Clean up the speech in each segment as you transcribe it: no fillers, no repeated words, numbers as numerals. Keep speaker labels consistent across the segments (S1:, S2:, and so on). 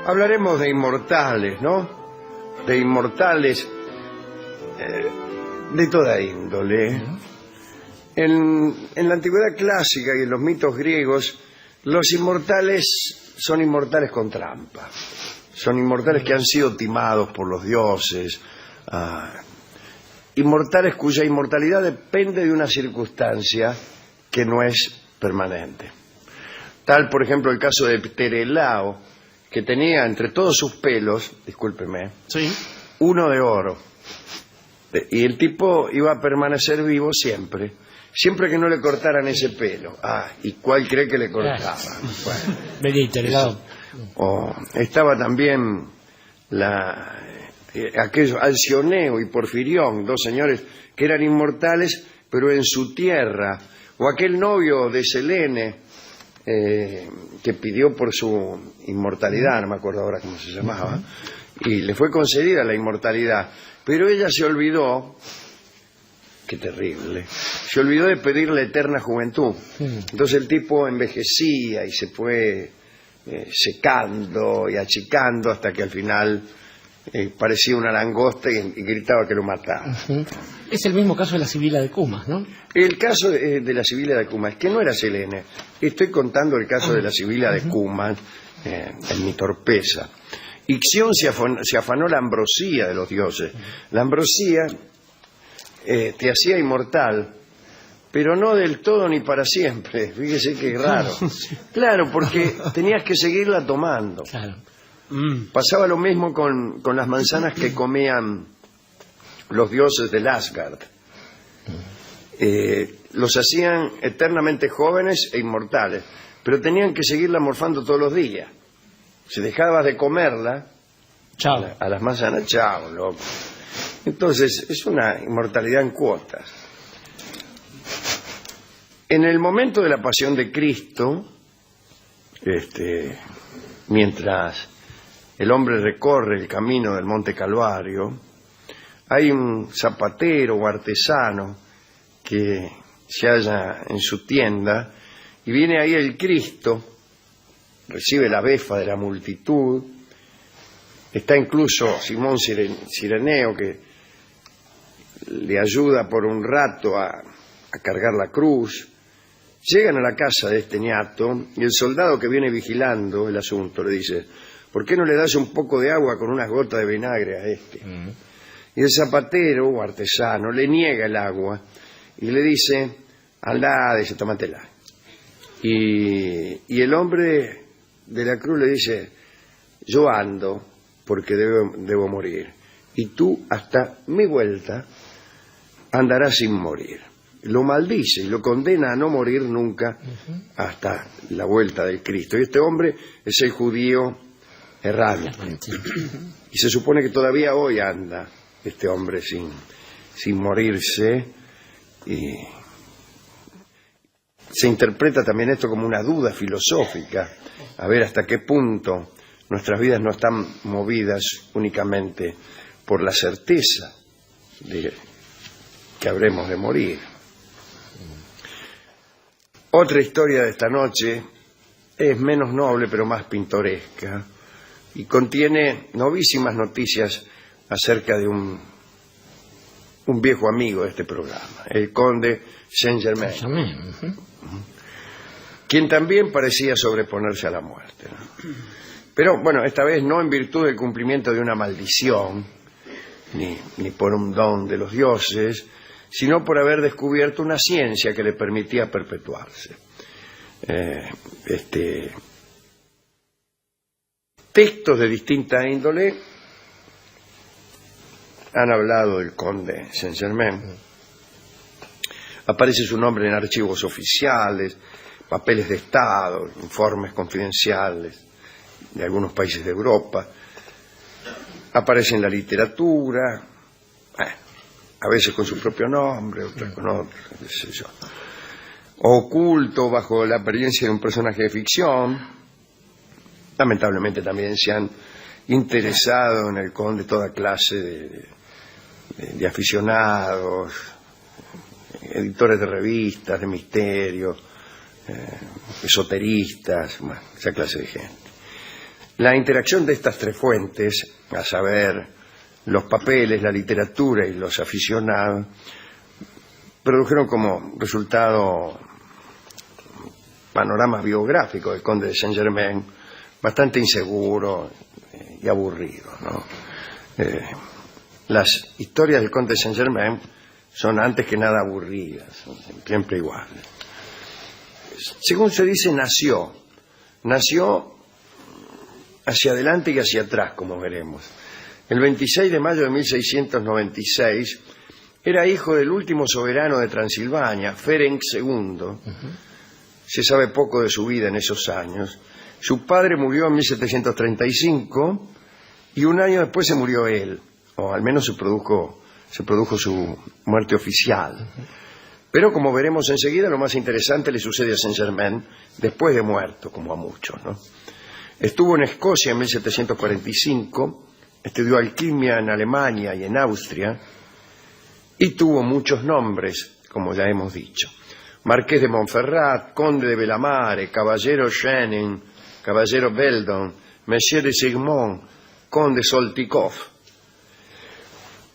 S1: Hablaremos de inmortales, ¿no? De inmortales de toda índole. En la antigüedad clásica y en los mitos griegos, los inmortales son inmortales con trampa. Son inmortales que han sido timados por los dioses. Inmortales cuya inmortalidad depende de una circunstancia que no es permanente. Tal, por ejemplo, el caso de Pterelao, que tenía entre todos sus pelos, discúlpeme,
S2: sí,
S1: uno de oro. Y el tipo iba a permanecer vivo siempre que no le cortaran ese pelo. ¿Y cuál cree que le cortaba? Bueno,
S2: Pterelao.
S1: Estaba también aquellos Alcioneo y Porfirión, dos señores que eran inmortales, pero en su tierra. O aquel novio de Selene, que pidió por su inmortalidad, no me acuerdo ahora cómo se llamaba, y le fue concedida la inmortalidad, pero ella se olvidó, qué terrible, se olvidó de pedir la eterna juventud. Entonces el tipo envejecía y se fue secando y achicando hasta que al final parecía una langosta y gritaba que lo mataba.
S2: Es el mismo caso de la Sibila de Cumas, ¿no?
S1: El caso de la Sibila de Cumas, que no era Selene. Estoy contando el caso de la Sibila de Cumas en mi torpeza. Ixión se afanó la ambrosía de los dioses. La ambrosía te hacía inmortal, pero no del todo ni para siempre. Fíjese qué raro. Claro, porque tenías que seguirla tomando.
S2: Claro.
S1: Pasaba lo mismo con las manzanas que comían los dioses del Asgard. Los hacían eternamente jóvenes e inmortales, pero tenían que seguirla morfando todos los días. Si dejabas de comerla,
S2: chao,
S1: a las manzanas, chao, loco. Entonces, es una inmortalidad en cuotas. En el momento de la pasión de Cristo, mientras el hombre recorre el camino del Monte Calvario, hay un zapatero o artesano que se halla en su tienda y viene ahí el Cristo, recibe la befa de la multitud. Está incluso Simón Cireneo, que le ayuda por un rato a cargar la cruz. Llegan a la casa de este ñato y el soldado que viene vigilando el asunto le dice: ¿por qué no le das un poco de agua con unas gotas de vinagre a este? Y el zapatero o artesano le niega el agua y le dice: andá, dice, tómatela. Y el hombre de la cruz le dice: yo ando porque debo morir, y tú hasta mi vuelta andarás sin morir. Lo maldice y lo condena a no morir nunca hasta la vuelta del Cristo. Y este hombre es el judío errante. Y se supone que todavía hoy anda este hombre sin morirse. Y se interpreta también esto como una duda filosófica, a ver hasta qué punto nuestras vidas no están movidas únicamente por la certeza de que habremos de morir. Otra historia de esta noche es menos noble pero más pintoresca y contiene novísimas noticias acerca de un viejo amigo de este programa, el conde Saint-Germain, quien también parecía sobreponerse a la muerte, ¿no? Pero bueno, esta vez no en virtud del cumplimiento de una maldición, ni por un don de los dioses, sino por haber descubierto una ciencia que le permitía perpetuarse. Textos de distinta índole han hablado del conde Saint-Germain. Aparece su nombre en archivos oficiales, papeles de Estado, informes confidenciales de algunos países de Europa. Aparece en la literatura, a veces con su propio nombre, otras con otro, qué sé yo. Oculto bajo la apariencia de un personaje de ficción. Lamentablemente también se han interesado en el conde toda clase de aficionados, editores de revistas, de misterio, esoteristas, esa clase de gente. La interacción de estas tres fuentes, a saber, los papeles, la literatura y los aficionados, produjeron como resultado un panorama biográfico del conde de Saint-Germain bastante inseguro y aburrido, ¿no? Las historias del conde de Saint-Germain son antes que nada aburridas, son siempre iguales. Según se dice, nació hacia adelante y hacia atrás, como veremos. El 26 de mayo de 1696 era hijo del último soberano de Transilvania, Ferenc II. Se sabe poco de su vida en esos años. Su padre murió en 1735 y un año después se murió él, o al menos se produjo su muerte oficial. Pero como veremos enseguida, lo más interesante le sucede a Saint-Germain después de muerto, como a muchos, ¿no? Estuvo en Escocia en 1745, estudió alquimia en Alemania y en Austria, y tuvo muchos nombres, como ya hemos dicho. Marqués de Montferrat, conde de Belamare, caballero Schenin, caballero Beldon, Monsieur de Sigmont, conde Soltykov.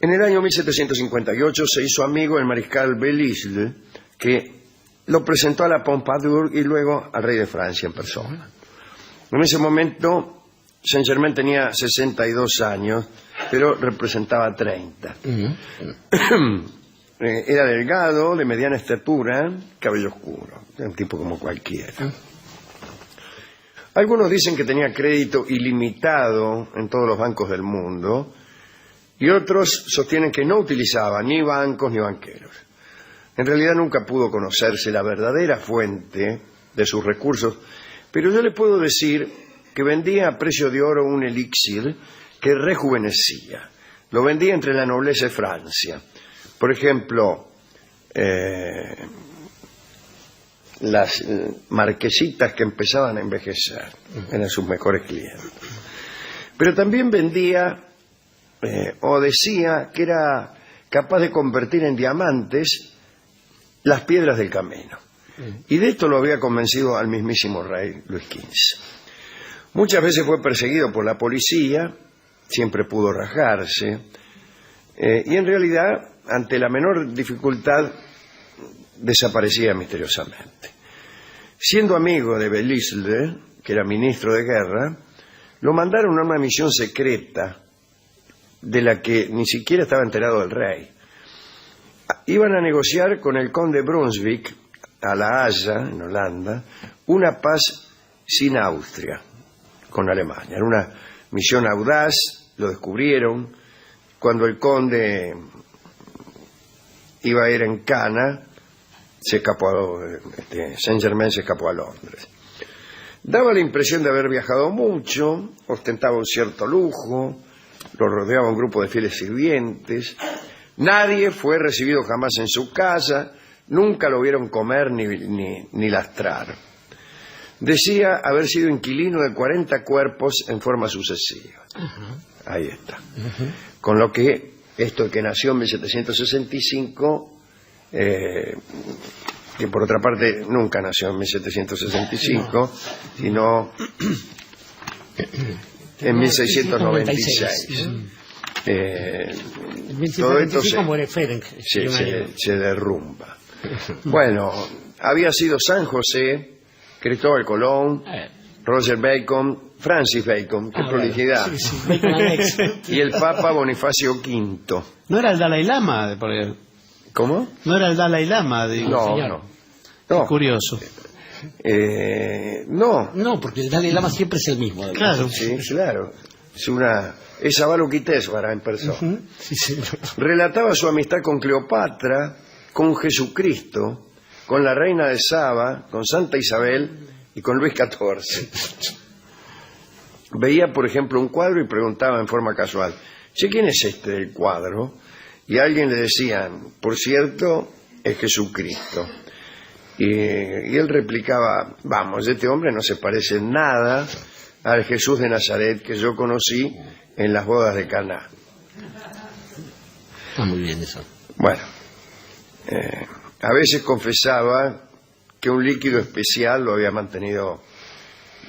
S1: En el año 1758 se hizo amigo del mariscal Belle-Isle, que lo presentó a la Pompadour y luego al rey de Francia en persona. En ese momento, Saint-Germain tenía 62 años, pero representaba 30. Era delgado, de mediana estatura, cabello oscuro, un tipo como cualquiera. Algunos dicen que tenía crédito ilimitado en todos los bancos del mundo, y otros sostienen que no utilizaba ni bancos ni banqueros. En realidad nunca pudo conocerse la verdadera fuente de sus recursos, pero yo le puedo decir que vendía a precio de oro un elixir que rejuvenecía. Lo vendía entre la nobleza de Francia. Por ejemplo, las marquesitas que empezaban a envejecer eran sus mejores clientes. Pero también vendía o decía que era capaz de convertir en diamantes las piedras del camino. Y de esto lo había convencido al mismísimo rey Luis XV. Muchas veces fue perseguido por la policía, siempre pudo rajarse, y en realidad, ante la menor dificultad, desaparecía misteriosamente. Siendo amigo de Belle-Isle, que era ministro de guerra, lo mandaron a una misión secreta de la que ni siquiera estaba enterado el rey. Iban a negociar con el conde Brunswick, a La Haya, en Holanda, una paz sin Austria, con Alemania. Era una misión audaz, lo descubrieron. Cuando el conde iba a ir en cana, se escapó, Saint-Germain se escapó a Londres. Daba la impresión de haber viajado mucho, ostentaba un cierto lujo, lo rodeaba un grupo de fieles sirvientes. Nadie fue recibido jamás en su casa, nunca lo vieron comer ni lastrar. Decía haber sido inquilino de 40 cuerpos en forma sucesiva. Ahí está. Con lo que esto que nació en 1765, que por otra parte nunca nació en 1765, sino en 1696. Todo esto se derrumba. Bueno, había sido San José, Cristóbal Colón, Roger Bacon, Francis Bacon, qué prolijidad, y el Papa Bonifacio V.
S3: ¿No era el Dalai Lama?
S1: ¿Cómo?
S3: ¿No era el Dalai Lama? Digo,
S1: no.
S3: Curioso.
S2: No, porque el Dalai Lama siempre es el mismo.
S3: Claro.
S1: Sí, claro. Es Avalokiteshvara en persona.
S2: Sí, señor.
S1: Relataba su amistad con Cleopatra, con Jesucristo, con la reina de Saba, con Santa Isabel y con Luis XIV. Veía, por ejemplo, un cuadro y preguntaba en forma casual: ¿sí, quién es este del cuadro? Y a alguien le decían: por cierto, es Jesucristo. Y él replicaba: vamos, este hombre no se parece en nada al Jesús de Nazaret que yo conocí en las bodas de Caná.
S2: Está muy bien eso.
S1: Bueno, a veces confesaba que un líquido especial lo había mantenido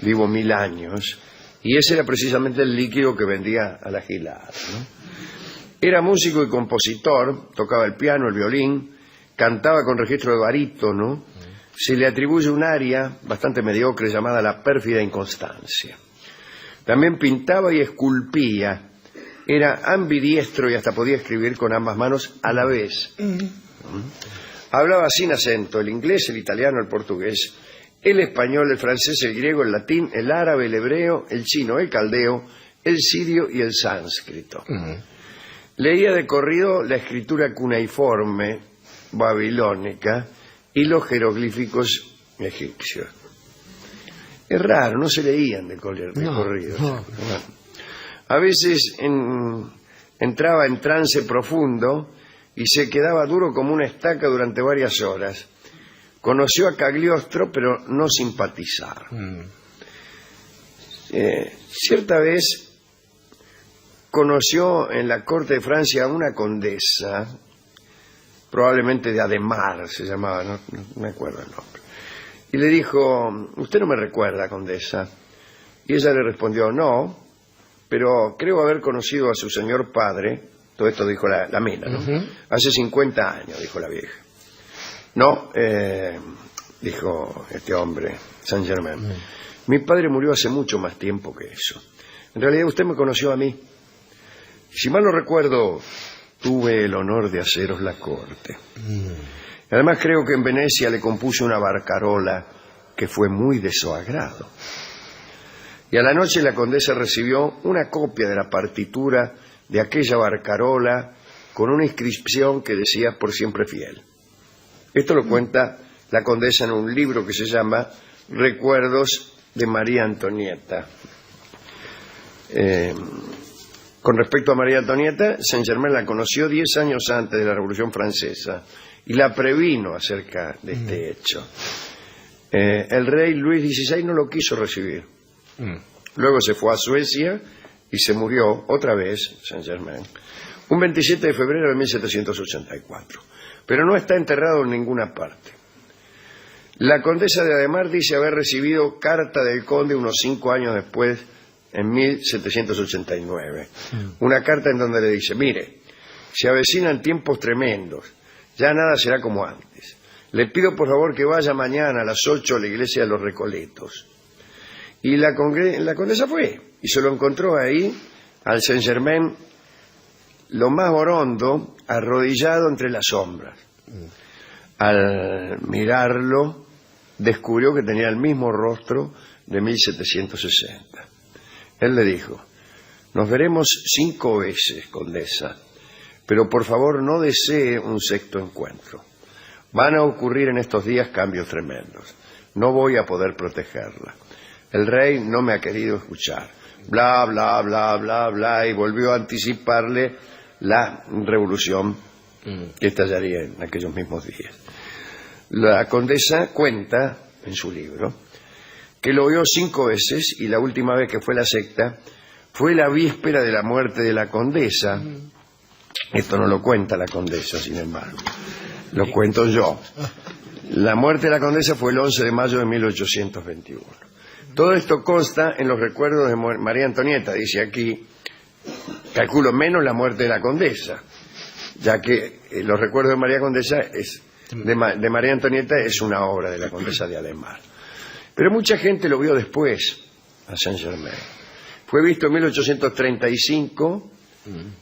S1: vivo 1000 años y ese era precisamente el líquido que vendía a la gilada, ¿no? Era músico y compositor, tocaba el piano, el violín, cantaba con registro de barítono. Se le atribuye un aria bastante mediocre llamada La pérfida inconstancia. También pintaba y esculpía. Era ambidiestro y hasta podía escribir con ambas manos a la vez. Hablaba sin acento el inglés, el italiano, el portugués, el español, el francés, el griego, el latín, el árabe, el hebreo, el chino, el caldeo, el sirio y el sánscrito. Leía de corrido la escritura cuneiforme babilónica y los jeroglíficos egipcios. Es raro, no se leían de corrido.
S2: No.
S1: A veces entraba en trance profundo y se quedaba duro como una estaca durante varias horas. Conoció a Cagliostro, pero no simpatizaron. Cierta vez conoció en la corte de Francia a una condesa, probablemente de Ademar se llamaba, no me acuerdo el nombre, y le dijo: «¿Usted no me recuerda, condesa?». Y ella le respondió: «No, pero creo haber conocido a su señor padre». Todo esto dijo la mina, ¿no? «Hace 50 años», dijo la vieja. «No», dijo este hombre, Saint Germain, «mi padre murió hace mucho más tiempo que eso. En realidad usted me conoció a mí. Si mal no recuerdo, tuve el honor de haceros la corte. Además creo que en Venecia le compuse una barcarola que fue muy de su agrado». Y a la noche la condesa recibió una copia de la partitura de aquella barcarola con una inscripción que decía: «Por siempre fiel». Esto lo cuenta la condesa en un libro que se llama Recuerdos de María Antonieta. Con respecto a María Antonieta, Saint-Germain la conoció 10 años antes de la Revolución Francesa y la previno acerca de este hecho. El rey Luis XVI no lo quiso recibir. Luego se fue a Suecia y se murió otra vez, Saint-Germain, un 27 de febrero de 1784. Pero no está enterrado en ninguna parte. La condesa de Ademar dice haber recibido carta del conde unos 5 años después, en 1789. Una carta en donde le dice: «Mire, se avecinan tiempos tremendos, ya nada será como antes. Le pido por favor que vaya mañana a las 8 a la iglesia de los Recoletos». Y la condesa fue y se lo encontró ahí al Saint-Germain, lo más orondo, arrodillado entre las sombras. Al mirarlo, descubrió que tenía el mismo rostro de 1760. Él le dijo: «Nos veremos 5 veces, condesa, pero por favor no desee un sexto encuentro. Van a ocurrir en estos días cambios tremendos. No voy a poder protegerla. El rey no me ha querido escuchar». Bla, bla, bla, bla, bla, y volvió a anticiparle la revolución que estallaría en aquellos mismos días. La condesa cuenta en su libro que lo vio 5 veces y la última vez que fue la sexta fue la víspera de la muerte de la condesa. Esto no lo cuenta la condesa, sin embargo, lo cuento yo. La muerte de la condesa fue el 11 de mayo de 1821. Todo esto consta en los recuerdos de María Antonieta, dice aquí, calculo menos la muerte de la condesa, ya que los recuerdos de María Condesa de María Antonieta es una obra de la condesa de Ademar. Pero mucha gente lo vio después a Saint-Germain. Fue visto en 1835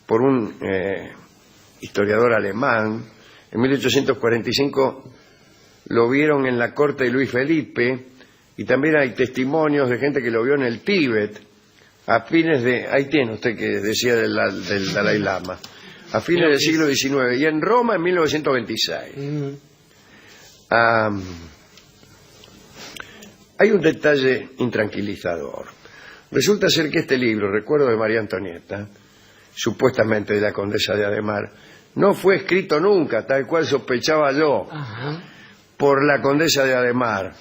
S1: por un historiador alemán. En 1845 lo vieron en la corte de Luis Felipe, y también hay testimonios de gente que lo vio en el Tíbet a fines de... Ahí tiene usted que decía del Dalai Lama. A fines del siglo XIX. Y en Roma en 1926. Hay un detalle intranquilizador. Resulta ser que este libro, Recuerdos de María Antonieta, supuestamente de la condesa de Ademar, no fue escrito nunca, tal cual sospechaba yo, por la condesa de Ademar,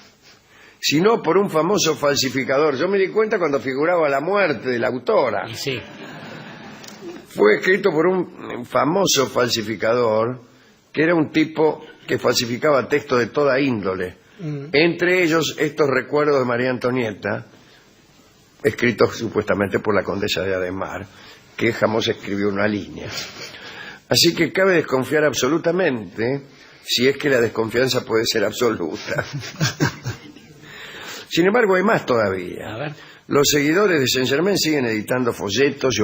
S1: sino por un famoso falsificador. Yo me di cuenta cuando figuraba la muerte de la autora.
S2: Sí.
S1: Fue escrito por un famoso falsificador, que era un tipo que falsificaba textos de toda índole. Entre ellos, estos recuerdos de María Antonieta, escritos supuestamente por la condesa de Ademar, que jamás escribió una línea. Así que cabe desconfiar absolutamente, si es que la desconfianza puede ser absoluta. Sin embargo, hay más todavía.
S2: A ver.
S1: Los seguidores de Saint-Germain siguen editando folletos y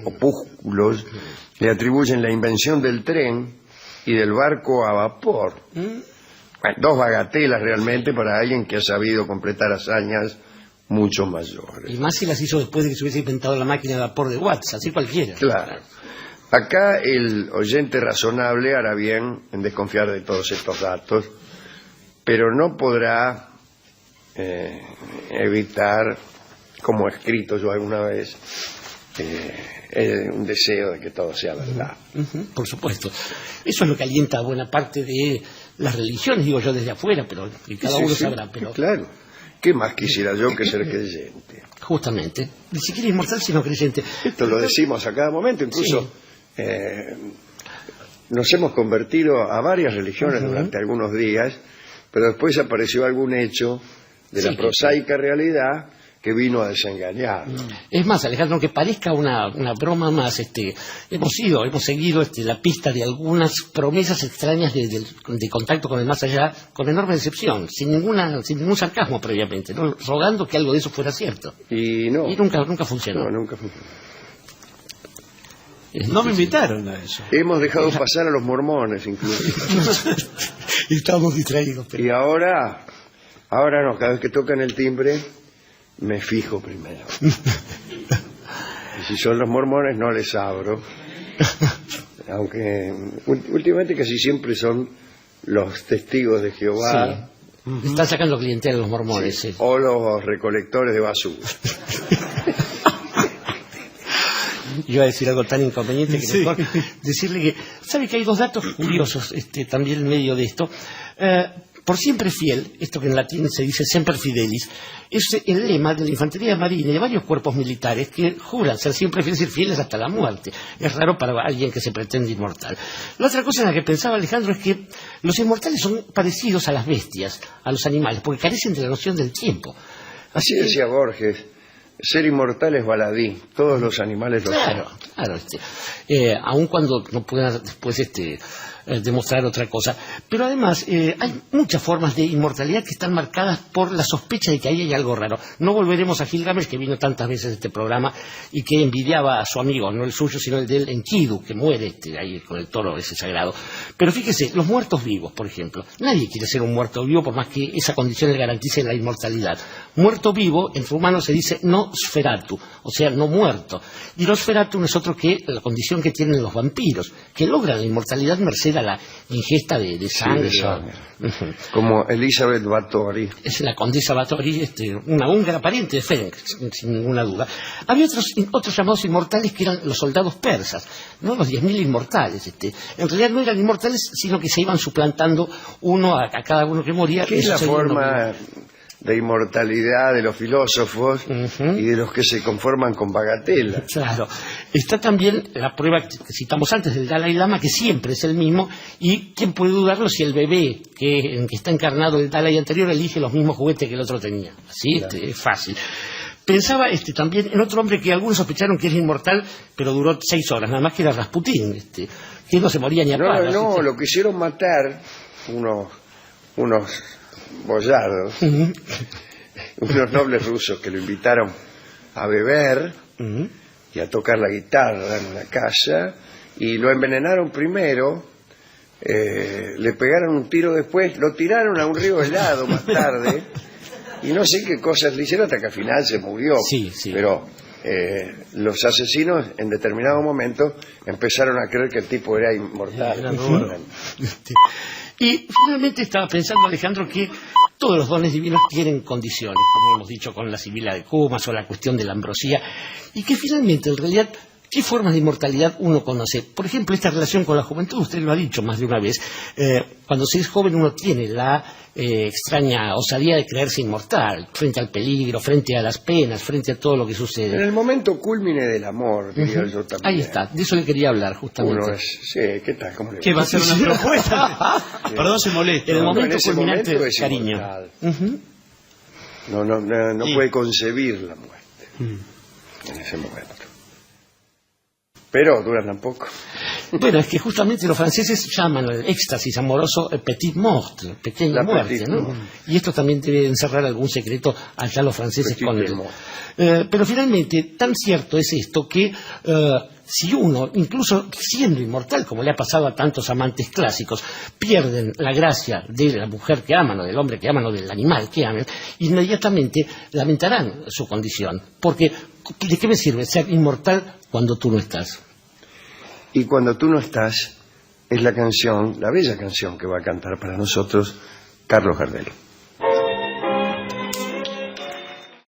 S1: opúsculos, le atribuyen la invención del tren y del barco a vapor. Bueno, dos bagatelas realmente para alguien que ha sabido completar hazañas mucho mayores.
S2: Y más si las hizo después de que se hubiese inventado la máquina de vapor de Watts, así cualquiera.
S1: Claro. Acá el oyente razonable hará bien en desconfiar de todos estos datos, pero no podrá evitar, como he escrito yo alguna vez, un deseo de que todo sea verdad.
S2: Por supuesto. Eso es lo que alienta a buena parte de las religiones, digo yo desde afuera, pero que cada uno sabrá. Pero
S1: claro. ¿Qué más quisiera yo que ser creyente?
S2: Justamente. Ni siquiera inmortal, sino creyente.
S1: Esto lo decimos a cada momento, incluso nos hemos convertido a varias religiones durante algunos días, pero después apareció algún hecho de la prosaica realidad que vino a desengañar.
S2: Es más, Alejandro, aunque parezca una broma más, hemos seguido la pista de algunas promesas extrañas de contacto con el más allá, con enorme decepción, sin ningún sarcasmo previamente, ¿no? Rogando que algo de eso fuera cierto.
S1: Y no.
S2: Y nunca funcionó.
S1: No, nunca funcionó.
S3: No me invitaron a eso.
S1: Hemos dejado pasar a los mormones, incluso.
S2: Y estábamos distraídos. Pero...
S1: Y ahora no, cada vez que tocan el timbre, me fijo primero. Y si son los mormones, no les abro. Aunque últimamente casi siempre son los testigos de Jehová.
S2: Sí. Están sacando clientela los mormones. Sí.
S1: O los recolectores de basura.
S2: Yo iba a decir algo tan inconveniente que mejor decirle que... ¿Sabe que hay dos datos curiosos también en medio de esto? Por siempre fiel, esto que en latín se dice semper fidelis, es el lema de la infantería marina y de varios cuerpos militares que juran ser siempre fieles y fieles hasta la muerte. Es raro para alguien que se pretende inmortal. La otra cosa en la que pensaba Alejandro es que los inmortales son parecidos a las bestias, a los animales, porque carecen de la noción del tiempo.
S1: Así decía Borges. Ser inmortal es baladí, todos los animales lo son.
S2: Claro, aun cuando no puedan después demostrar otra cosa. Pero además hay muchas formas de inmortalidad que están marcadas por la sospecha de que ahí hay algo raro. No volveremos a Gilgamesh, que vino tantas veces a este programa y que envidiaba a su amigo, no el suyo, sino el de él, Enkidu, que muere ahí con el toro ese sagrado. Pero fíjese, los muertos vivos, por ejemplo. Nadie quiere ser un muerto vivo por más que esa condición le garantice la inmortalidad. Muerto vivo, en rumano se dice no sferatu, o sea, no muerto. Y no sferatu no es otro que la condición que tienen los vampiros, que logran la inmortalidad merced a la ingesta de sangre.
S1: Sí, de sangre. Como Elizabeth Báthory.
S2: Es la condesa Báthory, una húngara pariente de Ferenc, sin ninguna duda. Había otros llamados inmortales que eran los soldados persas, ¿no? Los 10.000 inmortales. En realidad no eran inmortales, sino que se iban suplantando uno a cada uno que moría.
S1: ¿Qué es la forma de inmortalidad de los filósofos y de los que se conforman con bagatelas?
S2: Claro. Está también la prueba que citamos antes del Dalai Lama, que siempre es el mismo, y quién puede dudarlo si el bebé en que está encarnado el Dalai anterior elige los mismos juguetes que el otro tenía. Así, claro. Es fácil. Pensaba también en otro hombre que algunos sospecharon que era inmortal, pero duró 6 horas, nada más, que era Rasputín, que no se moría ni a palos.
S1: No, lo quisieron matar unos boyardos, unos nobles rusos que lo invitaron a beber y a tocar la guitarra en una casa, y lo envenenaron primero, le pegaron un tiro después, lo tiraron a un río helado más tarde, y no sé qué cosas le hicieron hasta que al final se murió.
S2: Sí.
S1: Pero los asesinos en determinado momento empezaron a creer que el tipo era inmortal.
S2: Y finalmente estaba pensando, Alejandro, que todos los dones divinos tienen condiciones, como hemos dicho con la sibila de Cumas o la cuestión de la ambrosía, y que finalmente, en realidad, ¿qué formas de inmortalidad uno conoce? Por ejemplo, esta relación con la juventud, usted lo ha dicho más de una vez. Cuando se es joven uno tiene la extraña osadía de creerse inmortal, frente al peligro, frente a las penas, frente a todo lo que sucede.
S1: En el momento cúlmine del amor, diría yo también.
S2: Ahí está, de eso le quería hablar, justamente.
S1: ¿Qué tal? ¿Cómo le va?
S3: ¿Qué va a ser una propuesta? Perdón, se molesta.
S2: En el momento culminante del cariño.
S1: No puede concebir la muerte. en ese momento. Pero dura tampoco.
S2: Bueno, es que justamente los franceses llaman al éxtasis amoroso petit mort, pequeña
S1: La
S2: muerte,
S1: petite
S2: ¿no?
S1: mort.
S2: Y esto también debe encerrar algún secreto allá los franceses
S1: Petit
S2: con el...
S1: mort.
S2: Pero finalmente, tan cierto es esto que si uno, incluso siendo inmortal, como le ha pasado a tantos amantes clásicos, pierden la gracia de la mujer que aman, o del hombre que aman, o del animal que aman, inmediatamente lamentarán su condición. Porque, ¿de qué me sirve ser inmortal cuando tú no estás?
S1: Y cuando tú no estás, es la canción, la bella canción que va a cantar para nosotros Carlos Gardel.